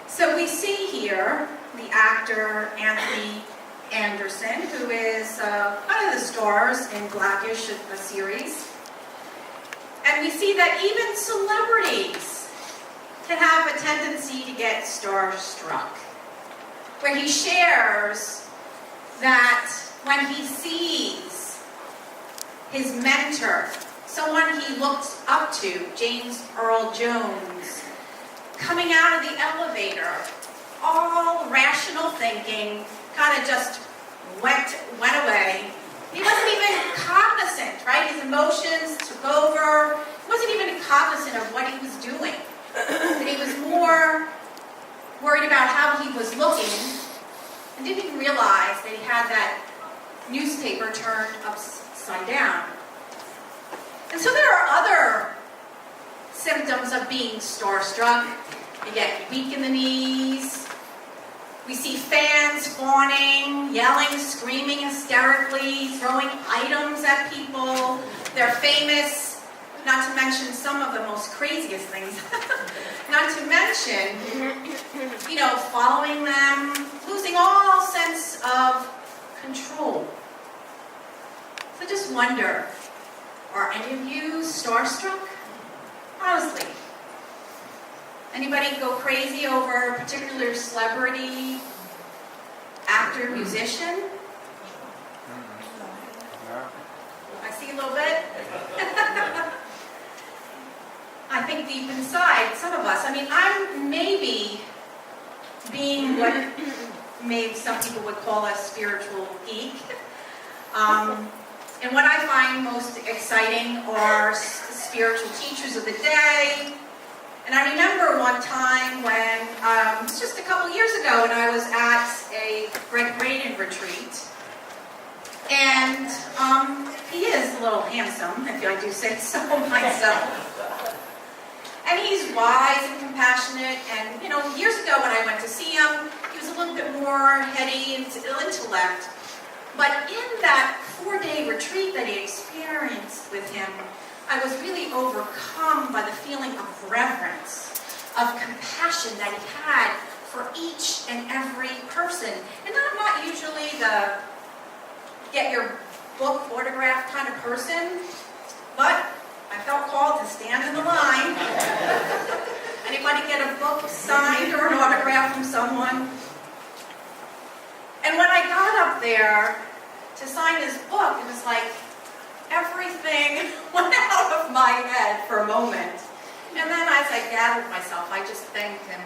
So we see here the actor Anthony Anderson, who is one of the stars in Blackish, a series. And we see that even celebrities can have a tendency to get starstruck, where he shares that when he sees his mentor, someone he looked up to, James Earl Jones, coming out of the elevator, all rational thinking kind of just went away. He wasn't even cognizant, right? His emotions took over. He wasn't even cognizant of what he was doing. And he was more worried about how he was looking and didn't even realize that he had that newspaper turned upside down. And so there are other symptoms of being starstruck. You get weak in the knees. We see fans fawning, yelling, screaming hysterically, throwing items at people. They're famous, not to mention some of the most craziest things. Not to mention, following them, losing all sense of control. So just wonder, are any of you starstruck? Honestly. Anybody go crazy over a particular celebrity, actor, musician? I see a little bit. I think deep inside, some of us, I'm maybe being what maybe some people would call a spiritual geek. And what I find most exciting are spiritual teachers of the day. And I remember one time when, it was just a couple years ago, and I was at a Greg Braden retreat. And he is a little handsome, if I do say so myself. And he's wise and compassionate. And, years ago when I went to see him, he was a little bit more heady and intellect. But in that 4-day retreat that he experienced with him, I was really overcome by the feeling of reverence, of compassion that he had for each and every person. And I'm not usually the get your book autographed kind of person, but I felt called to stand in the line. Anybody get a book signed or an autograph from someone? And when I got up there to sign his book, it was like everything went out of my head for a moment. And then as I gathered myself, I just thanked him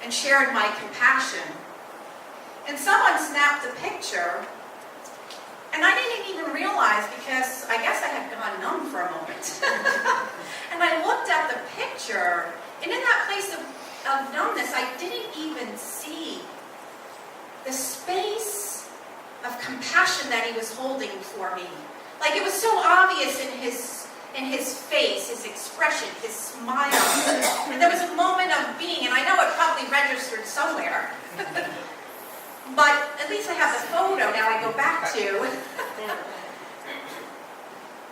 and shared my compassion. And someone snapped a picture, and I didn't even realize, because I guess I had gone numb for a moment. And I looked at the picture, and in that place of numbness, I didn't even see the space of compassion that he was holding for me. Like, it was so obvious in his face, his expression, his smile. And there was a moment of being, and I know it probably registered somewhere. But at least I have the photo now I go back to.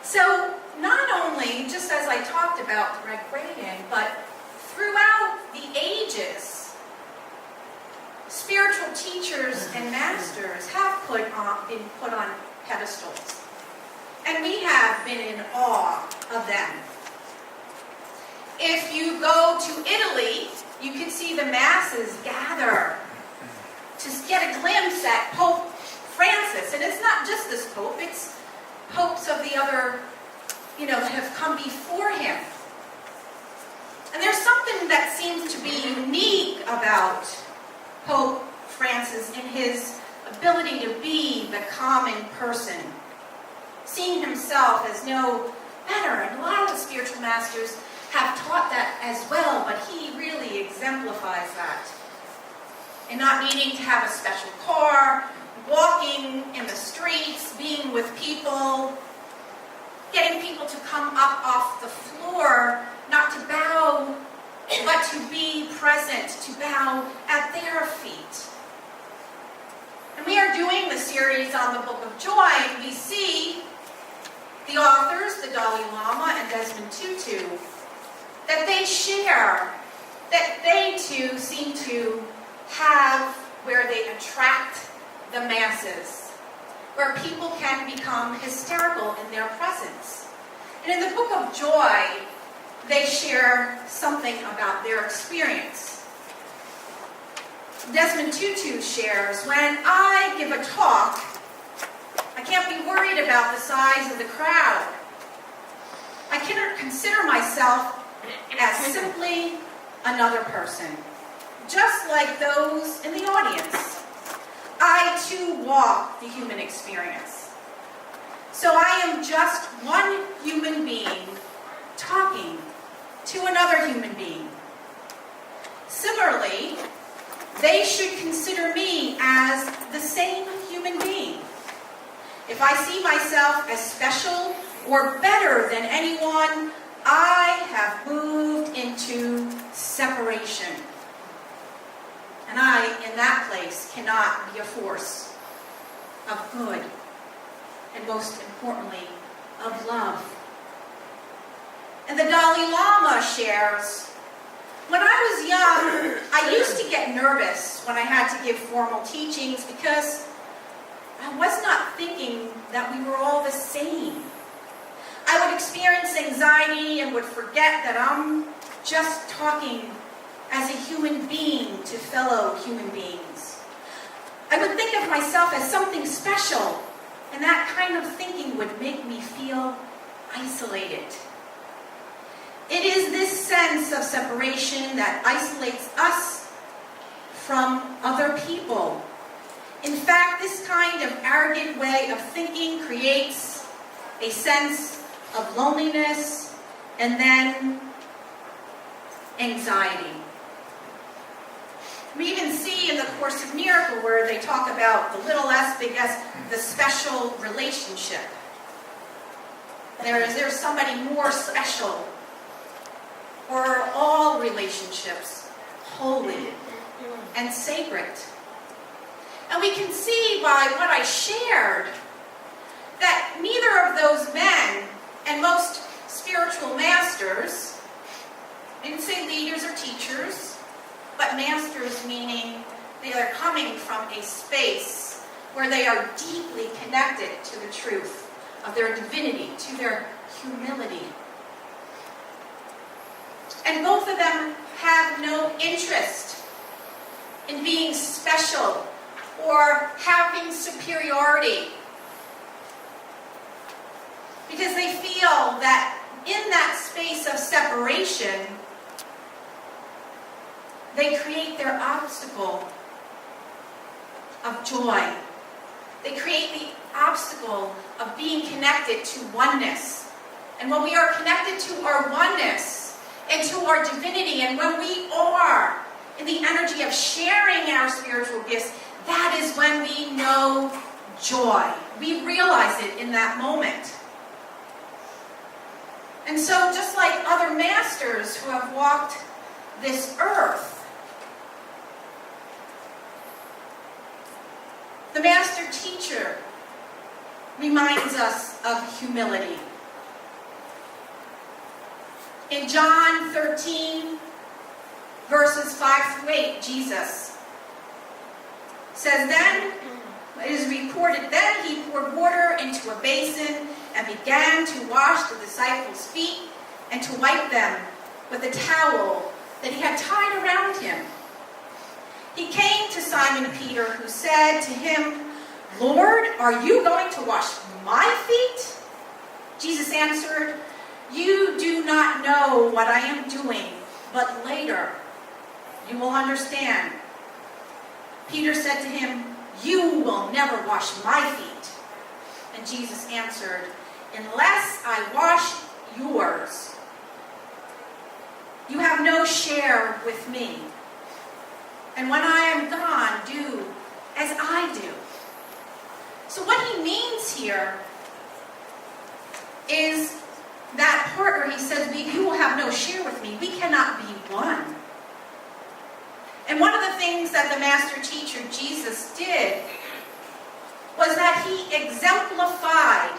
So, not only, just as I talked about Greg Braden, but throughout the ages, spiritual teachers and masters have been put on pedestals. And we have been in awe of them. If you go to Italy, you can see the masses gather to get a glimpse at Pope Francis. And it's not just this Pope, it's popes of the other, that have come before him. And there's something that seems to be unique about Pope Francis in his ability to be the common person, seeing himself as no better. And a lot of the spiritual masters have taught that as well, but he really exemplifies that. And not needing to have a special car, walking in the streets, being with people, getting people to come up off the floor, not to bow, but to be present, to bow at their feet. And we are doing the series on the Book of Joy, and we see the authors, the Dalai Lama and Desmond Tutu, that they share that they too seem to have where they attract the masses, where people can become hysterical in their presence. And in the book of Joy, they share something about their experience. Desmond Tutu shares, when I give a talk, I can't be worried about the size of the crowd. I cannot consider myself as simply another person, just like those in the audience. I too walk the human experience. So I am just one human being talking to another human being. Similarly, they should consider me as the same human being. If I see myself as special or better than anyone, I have moved into separation. And I, in that place, cannot be a force of good, and most importantly, of love. And the Dalai Lama shares, when I was young, I used to get nervous when I had to give formal teachings because I was not thinking that we were all the same. I would experience anxiety and would forget that I'm just talking as a human being to fellow human beings. I would think of myself as something special, and that kind of thinking would make me feel isolated. It is this sense of separation that isolates us from other people. In fact, this kind of arrogant way of thinking creates a sense of loneliness and then anxiety. We even see in the Course of Miracle where they talk about the little s, big S, the special relationship. There's somebody more special. Or are all relationships holy and sacred? And we can see by what I shared that neither of those men and most spiritual masters, I didn't say leaders or teachers, but masters meaning they are coming from a space where they are deeply connected to the truth of their divinity, to their humility. And both of them have no interest in being special or having superiority, because they feel that in that space of separation, they create their obstacle of joy. They create the obstacle of being connected to oneness. And when we are connected to our oneness and to our divinity, and when we are in the energy of sharing our spiritual gifts, that is when we know joy. We realize it in that moment. And so, just like other masters who have walked this earth, the master teacher reminds us of humility. In John 13, verses 5 through 8, Jesus says, then, it is reported, then he poured water into a basin and began to wash the disciples' feet and to wipe them with a towel that he had tied around him. He came to Simon Peter, who said to him, Lord, are you going to wash my feet? Jesus answered, you do not know what I am doing, but later you will understand. Peter said to him, you will never wash my feet. And Jesus answered, unless I wash yours, you have no share with me. And when I am gone, do as I do. So what he means here is that part where he says, you will have no share with me. We cannot be one. And one of the things that the master teacher Jesus did was that he exemplified,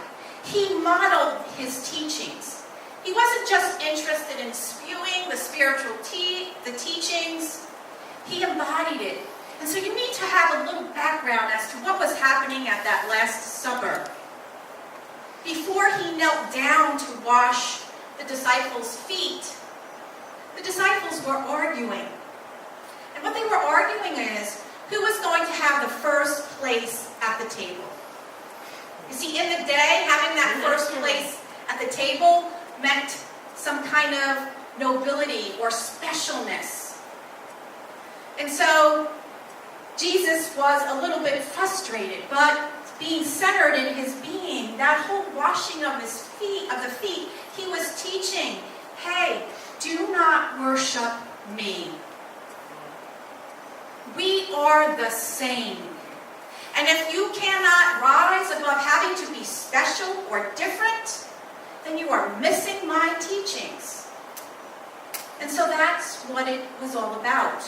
he modeled his teachings. He wasn't just interested in spewing the spiritual the teachings. He embodied it. And so you need to have a little background as to what was happening at that Last Supper. Before he knelt down to wash the disciples' feet, the disciples were arguing. And what they were arguing is, who was going to have the first place at the table? You see, in the day, having that first place at the table meant some kind of nobility or specialness. And so Jesus was a little bit frustrated, but being centered in his being, that whole washing of the feet, he was teaching, hey, do not worship me. We are the same. And if you cannot rise above having to be special or different, then you are missing my teachings. And so that's what it was all about.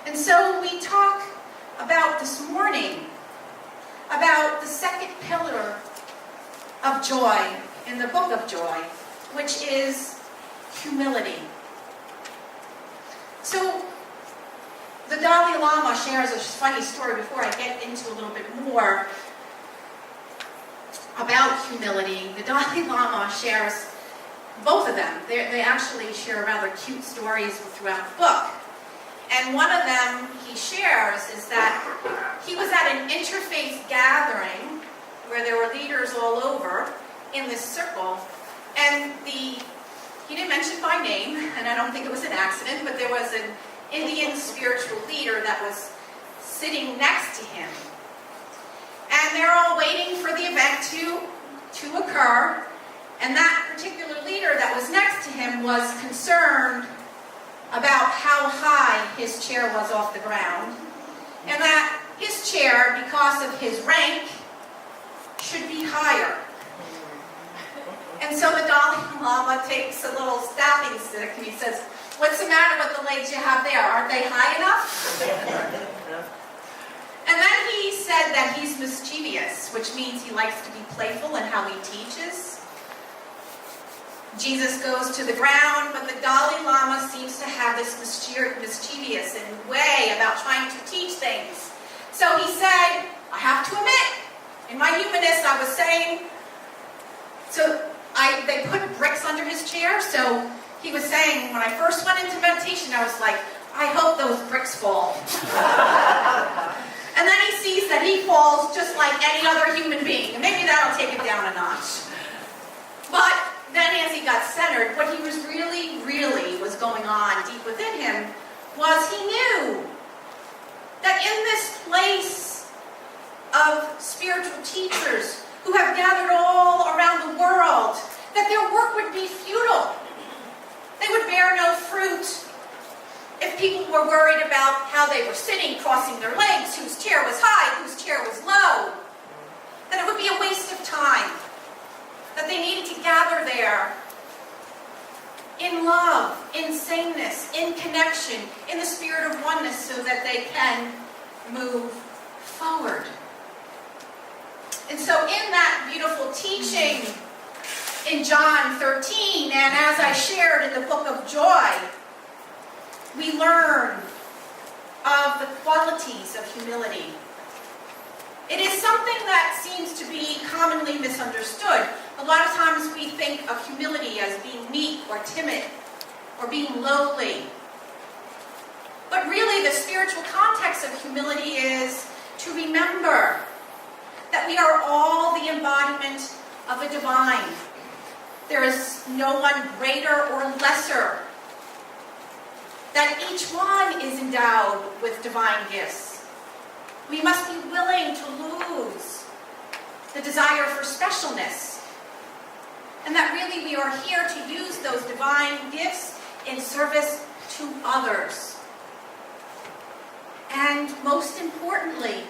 And so we talk about this morning about the second pillar of joy in the book of joy, which is humility. So the Dalai Lama shares a funny story before I get into a little bit more about humility. The Dalai Lama shares, both of them, they actually share rather cute stories throughout the book. And one of them he shares is that he was at an interfaith gathering where there were leaders all over in this circle, and he didn't mention by name, and I don't think it was an accident, but there was an Indian spiritual leader that was sitting next to him. And they're all waiting for the event to occur, and that particular leader that was next to him was concerned about how high his chair was off the ground, and that his chair, because of his rank, should be higher. And so the Dalai Lama takes a little staffing stick and he says, "What's the matter with the legs you have there? Aren't they high enough?" And then he said that he's mischievous, which means he likes to be playful in how he teaches. Jesus goes to the ground, but the Dalai Lama seems to have this mischievous way about trying to teach things. So he said, I have to admit, in my humanness, I was saying, they put bricks under his chair, so he was saying, when I first went into meditation, I was like, I hope those bricks fall. And then he sees that he falls just like any other human being, and maybe that'll take it down a notch. But then as he got centered, what he was really was going on deep within him was he knew that in this place of spiritual teachers who have gathered all around the world, that their work would be futile. They would bear no fruit. If people were worried about how they were sitting, crossing their legs, whose chair was high, whose chair was low, then it would be a waste of time. That they needed to gather there in love, in sameness, in connection, in the spirit of oneness so that they can move forward. And so in that beautiful teaching in John 13, and as I shared in the book of joy, we learn of the qualities of humility. It is something that seems to be commonly misunderstood. A lot of times we think of humility as being meek or timid or being lowly. But really the spiritual context of humility is to remember that we are all the embodiment of the divine. There is no one greater or lesser. That each one is endowed with divine gifts. We must be willing to lose the desire for specialness. And that really we are here to use those divine gifts in service to others. And most importantly,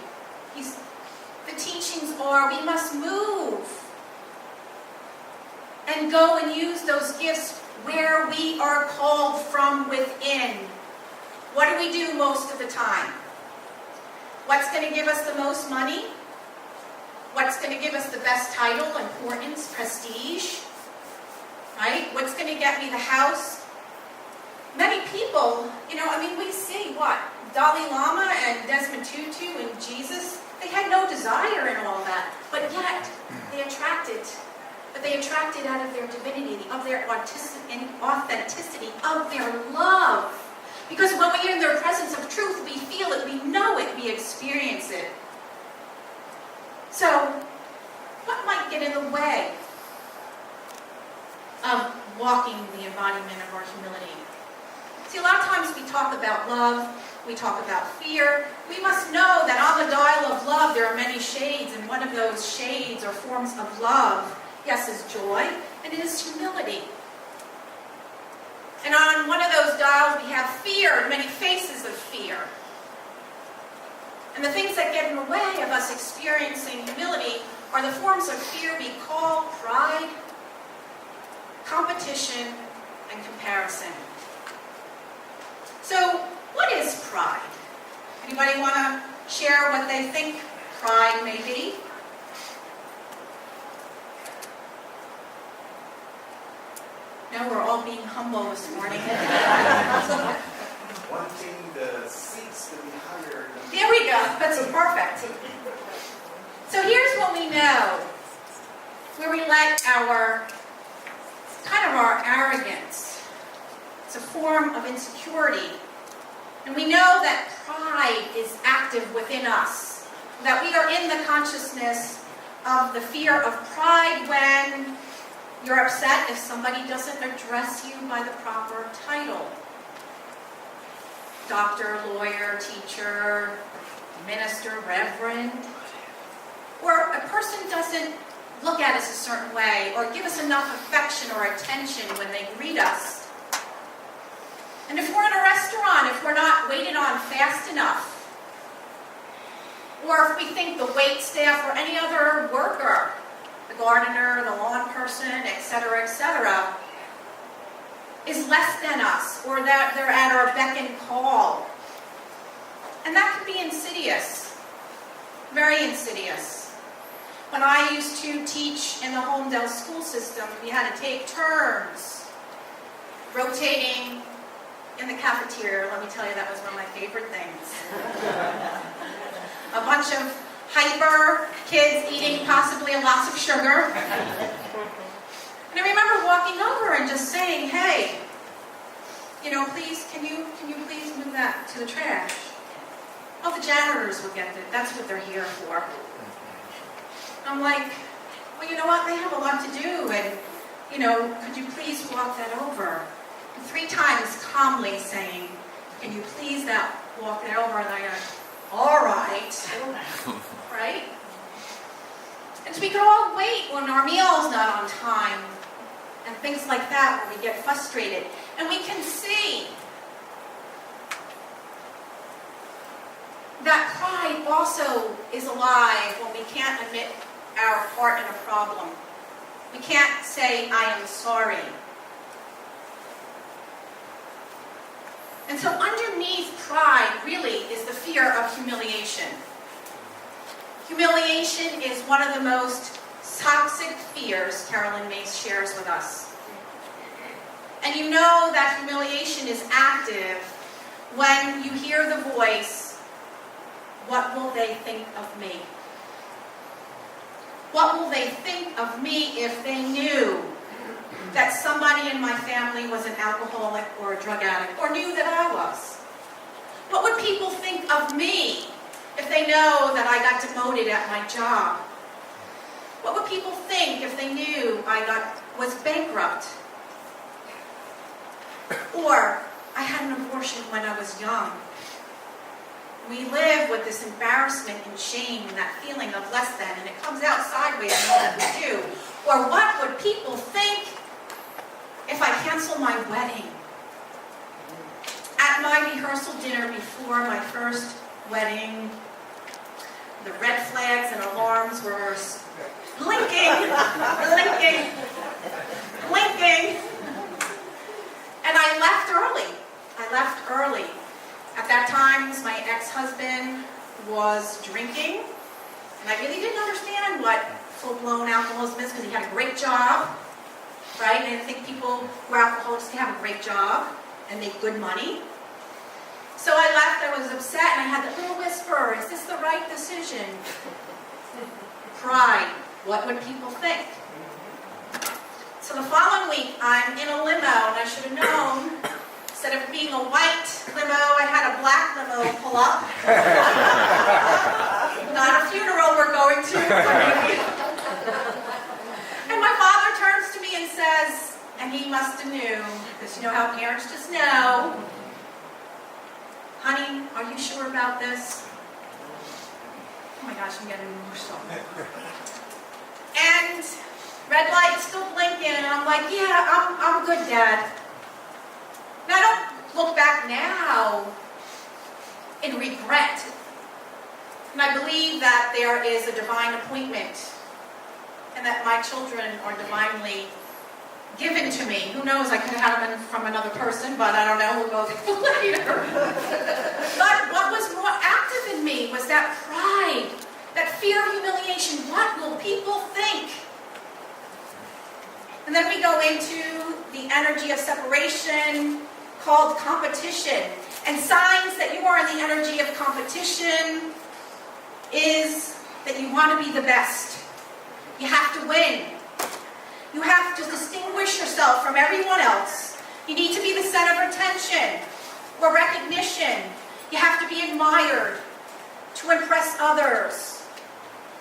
the teachings are we must move and go and use those gifts where we are called from within. What do we do most of the time? What's going to give us the most money? What's going to give us the best title, importance, prestige? right? What's going to get me the house? Many people, we see what? Dalai Lama and Desmond Tutu and Jesus, they had no desire in all that, but yet they attracted. But they attracted out of their divinity, of their authenticity, of their love. Because when we're in their presence of truth, we feel it, we know it, we experience it. So, what might get in the way of walking the embodiment of our humility? See, a lot of times we talk about love, we talk about fear. We must know that on the dial of love there are many shades, and one of those shades or forms of love, yes, is joy, and it is humility. And on one of those dials we have fear, and many faces of fear. And the things that get in the way of us experiencing humility are the forms of fear we call pride, competition, and comparison. So, what is pride? Anybody want to share what they think pride may be? No, we're all being humble this morning. Wanting the seats to be higher. There we go. That's perfect. So here's what we know. Where we let our arrogance. It's a form of insecurity. And we know that pride is active within us. That we are in the consciousness of the fear of pride when you're upset if somebody doesn't address you by the proper title. Doctor, lawyer, teacher, minister, reverend. Or a person doesn't look at us a certain way or give us enough affection or attention when they greet us. And if we're in a restaurant, if we're not waited on fast enough, or if we think the wait staff or any other worker, the gardener, the lawn person, etc., is less than us, or that they're at our beck and call. And that can be insidious, very insidious. When I used to teach in the Holmdel school system, we had to take turns rotating in the cafeteria. Let me tell you, that was one of my favorite things. A bunch of hyper kids eating possibly lots of sugar. And I remember walking over and just saying, hey, please, can you please move that to the trash? Oh, the janitors will get it. That's what they're here for. I'm like, well, you know what? They have a lot to do, and, could you please walk that over? And 3 times calmly saying, can you please walk that over? And I go, all right. Right? And so we could all wait when our meal's not on time and things like that where we get frustrated. And we can see that pride also is alive when we can't admit our part in a problem. We can't say, I am sorry. And so underneath pride really is the fear of humiliation. Humiliation is one of the most toxic fears Carolyn Mace shares with us. And you know that humiliation is active when you hear the voice, what will they think of me? What will they think of me if they knew that somebody in my family was an alcoholic or a drug addict, or knew that I was? What would people think of me if they know that I got demoted at my job? What would people think if they knew I was bankrupt? Or I had an abortion when I was young. We live with this embarrassment and shame and that feeling of less than, and it comes out sideways in all that we do. Or what would people think if I cancel my wedding? At my rehearsal dinner before my first wedding, the red flags and alarms were blinking, blinking, blinking. And I left early. At that time, my ex-husband was drinking, and I really didn't understand what full-blown alcoholism is because he had a great job. right? And I think people who are alcoholics can have a great job and make good money. So I left, I was upset, and I had that little whisper, is this the right decision? Pride, what would people think? So the following week, I'm in a limo, and I should have known, instead of being a white limo, I had a black limo pull up. Not a funeral we're going to. And my father turns to me and says, and he must have knew, because you know how parents just know, honey, are you sure about this? Oh my gosh, I'm getting emotional. And red light still blinking, and I'm like, yeah, I'm good, Dad. Now, I don't look back now in regret. And I believe that there is a divine appointment, and that my children are divinely given to me. Who knows, I could have them from another person, but I don't know, we'll go later. But what was more active in me was that pride, that fear of humiliation. What will people think? And then we go into the energy of separation called competition. And signs that you are in the energy of competition is that you want to be the best. You have to win. You have to distinguish yourself from everyone else. You need to be the center of attention or recognition. You have to be admired to impress others.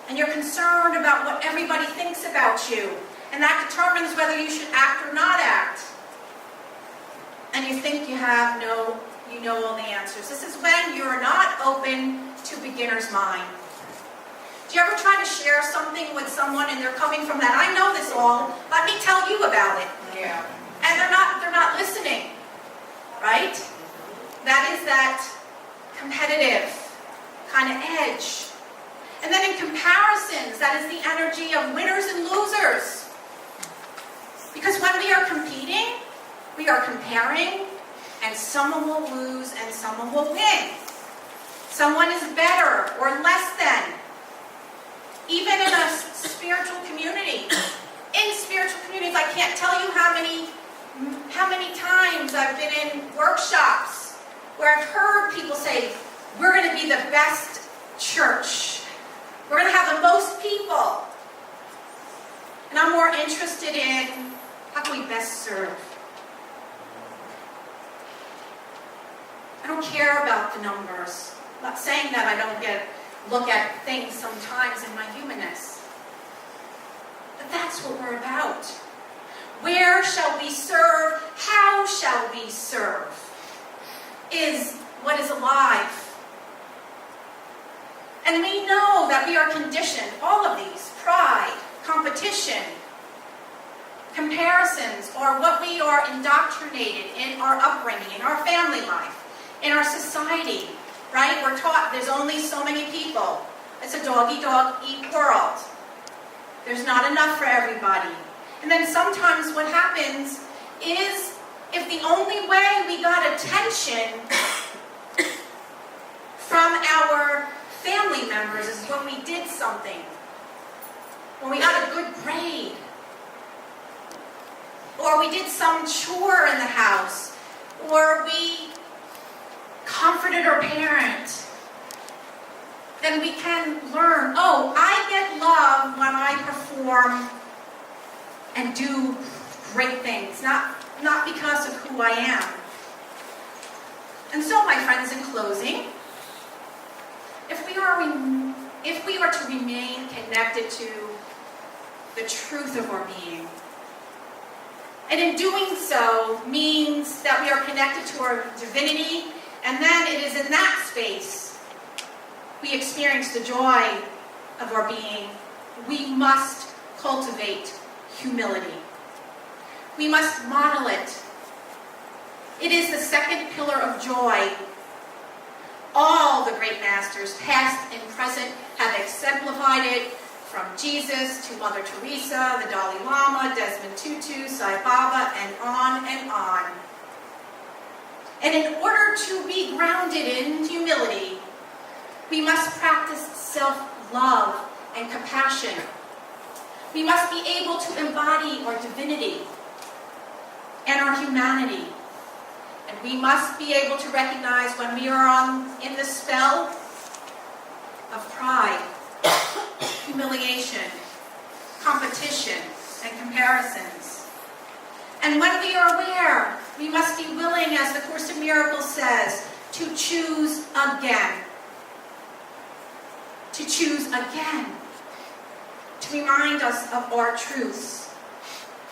And you're concerned about what everybody thinks about you. And that determines whether you should act or not act. And you think you know all the answers. This is when you're not open to beginner's mind. Do you ever try to share something with someone and they're coming from that, I know this all, let me tell you about it. Yeah. And they're not listening, right? That is that competitive kind of edge. And then in comparisons, that is the energy of winners and losers. Because when we are competing, we are comparing, and someone will lose and someone will win. Someone is better or less than. Even in a spiritual community. In spiritual communities, I can't tell you how many times I've been in workshops where I've heard people say, we're going to be the best church. We're going to have the most people. And I'm more interested in how can we best serve. I don't care about the numbers. I'm not saying that I don't look at things sometimes in my humanness. But that's what we're about. Where shall we serve? How shall we serve? Is what is alive. And we know that we are conditioned, all of these, pride, competition, comparisons, or what we are indoctrinated in our upbringing, in our family life, in our society. Right? We're taught there's only so many people. It's a dog-eat-dog-eat world. There's not enough for everybody. And then sometimes what happens is if the only way we got attention from our family members is when we did something. When we got a good grade. Or we did some chore in the house. Or we comforted our parent, then we can learn, oh, I get love when I perform and do great things, not because of who I am. And so, my friends, in closing, if we are to remain connected to the truth of our being, and in doing so means that we are connected to our divinity. And then it is in that space we experience the joy of our being. We must cultivate humility. We must model it. It is the second pillar of joy. All the great masters, past and present, have exemplified it, from Jesus to Mother Teresa, the Dalai Lama, Desmond Tutu, Sai Baba, and on and on. And in order to be grounded in humility, we must practice self-love and compassion. We must be able to embody our divinity and our humanity. And we must be able to recognize when we are in the spell of pride, humiliation, competition, and comparisons. And when we are aware, we must be willing, as the Course in Miracles says, to choose again. To choose again. To remind us of our truths.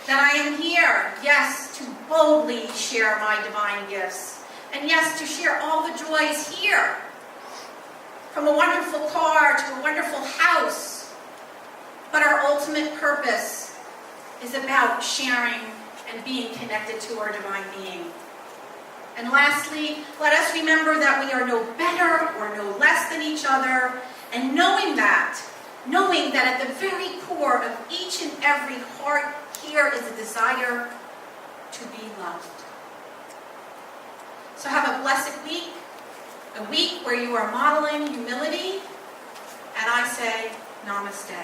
That I am here, yes, to boldly share my divine gifts. And yes, to share all the joys here. From a wonderful car to a wonderful house. But our ultimate purpose is about sharing and being connected to our divine being. And lastly, let us remember that we are no better or no less than each other, and knowing that at the very core of each and every heart here is a desire to be loved. So have a blessed week, a week where you are modeling humility, and I say, Namaste.